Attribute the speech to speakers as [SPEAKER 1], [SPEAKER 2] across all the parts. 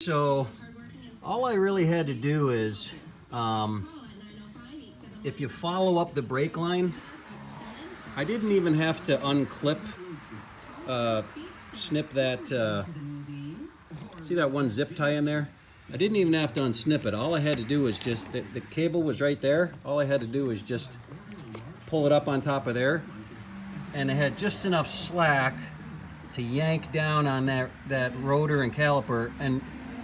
[SPEAKER 1] So all I really had to do is, if you follow up the brake line, I didn't even have to unclip, snip that, see that one zip tie in there? I didn't even have to unsnip it. All I had to do was just, the cable was right there. All I had to do was just pull it up on top of there. And it had just enough slack to yank down on that rotor and caliper,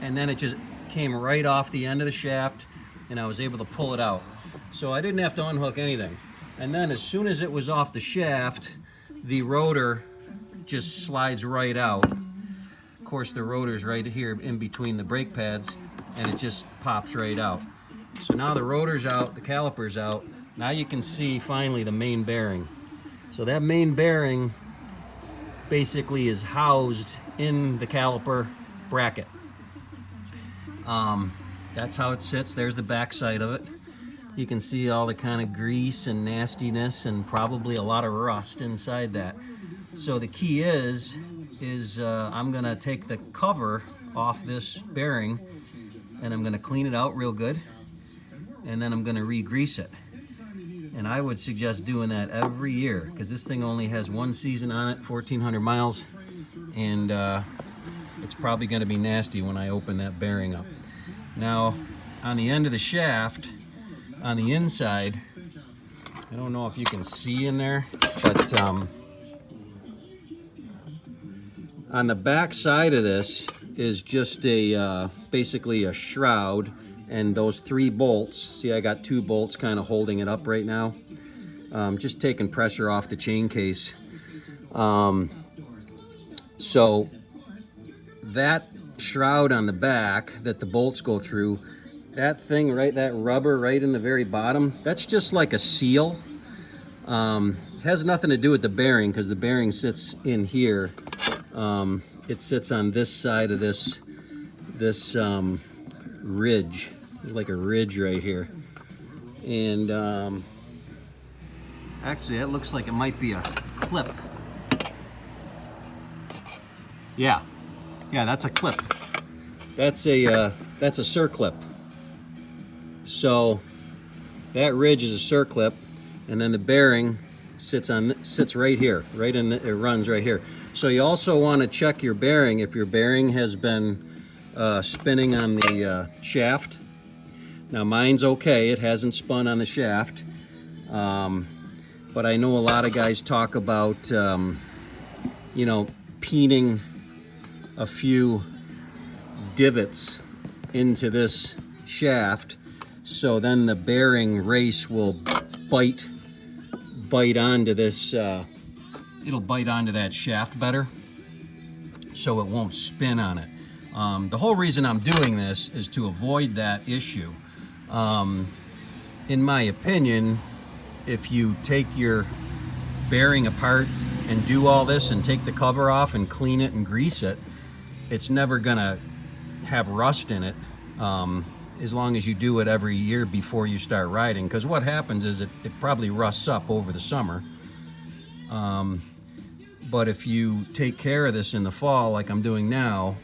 [SPEAKER 1] and then it just came right off the end of the shaft, and I was able to pull it out. So I didn't have to unhook anything. And then as soon as it was off the shaft, the rotor just slides right out. Of course, the rotor's right here in between the brake pads, and it just pops right out. So now the rotor's out, the caliper's out. Now you can see finally the main bearing. So that main bearing basically is housed in the caliper bracket. That's how it sits. There's the back side of it. You can see all the kind of grease and nastiness and probably a lot of rust inside that. So the key is I'm gonna take the cover off this bearing and I'm gonna clean it out real good, and then I'm gonna re-grease it. And I would suggest doing that every year, because this thing only has one season on it, 1,400 miles, and it's probably going to be nasty when I open that bearing up. Now, on the end of the shaft, on the inside, I don't know if you can see in there, but on the back side of this is just a basically a shroud. And those 3 bolts, see I got 2 bolts kind of holding it up right now. Just taking pressure off the chain case. So that shroud on the back that the bolts go through, that thing, right, that rubber right in the very bottom, that's just like a seal. Has nothing to do with the bearing, because the bearing sits in here. It sits on this side of this ridge. There's like a ridge right here, and actually that looks like it might be a clip. Yeah, that's a clip. That's a circlip. So that ridge is a circlip, and then the bearing sits right here, it runs right here. So you also want to check your bearing if your bearing has been spinning on the shaft. Now mine's okay, it hasn't spun on the shaft, but I know a lot of guys talk about you know, peening a few divots into this shaft, so then the bearing race will bite onto this, it'll bite onto that shaft better, so it won't spin on it. The whole reason I'm doing this is to avoid that issue. In my opinion, if you take your bearing apart and do all this and take the cover off and clean it and grease it, it's never gonna have rust in it, as long as you do it every year before you start riding. Because what happens is it probably rusts up over the summer. But if you take care of this in the fall like I'm doing now,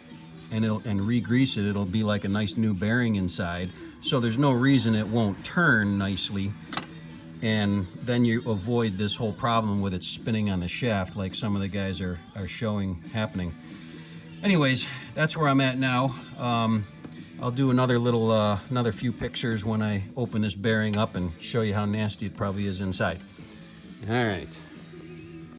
[SPEAKER 1] and re-grease it, it'll be like a nice new bearing inside. So there's no reason it won't turn nicely, and then you avoid this whole problem with it spinning on the shaft like some of the guys are showing happening. Anyways, that's where I'm at now. I'll do another few pictures when I open this bearing up and show you how nasty it probably is inside. All right.